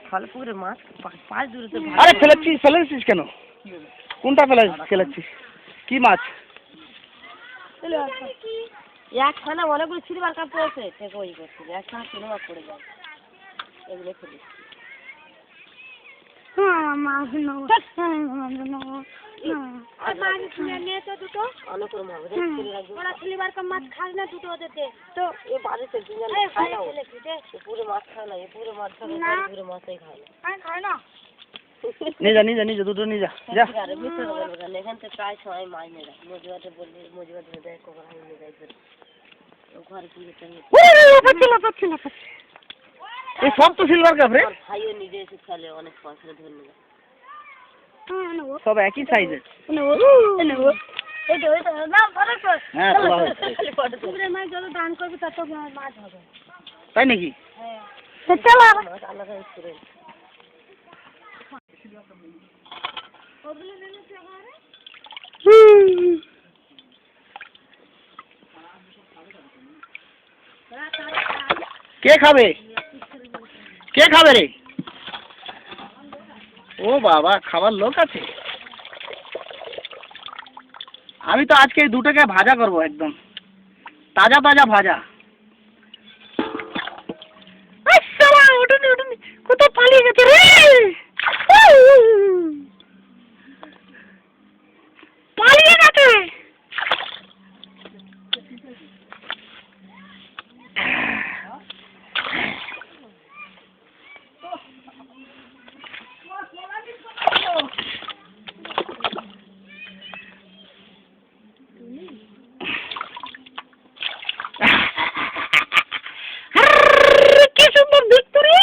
খালপুরে মাছ পাঁচ দূরতে। আরে ফেলেছিস কেন? কোনটা ফেলেছিস? কি মাছ? একখানা অনেকগুলো সিলভার কাপ পড়েছে, থেকে ওই করছিল একখানা সিলভার পড়ে যায়, এগুলো ফেলিস। সিলভার কাপ মাছ খাস না দুটো ওদের দে তো। এ বাড়িতে খায় না, পুরো মাছ খায় না, এ পুরো মাছ খায় না, পুরো মাছই খায় না, খায় না। নিয়ে যা দুটো নিয়ে যা। এখান থেকে প্রায় সবাই মাছ নিয়ে যায়, মজুয়াতে বললি মজুয়া ধরে দেয়, কখন নিয়ে যায় ঘরে কি সব তো সিলভার কাপ রে। ভাইও নিজে এসে খেলে, অনেক পয়সা ধরে নিয়ে যায়, সব একই সাইজের। যত দান করবি তত মাছ হবে, তাই নাকি? কে খাবে রে? ও বাবা, খাবার লোক আছে। আমি তো আজকে এই দুটোকে ভাজা করব, একদম তাজা ভাজা। কোথায় পালিয়ে গেছে রে? পালিয়ে গেছে। কি সুন্দর দেখতে রে।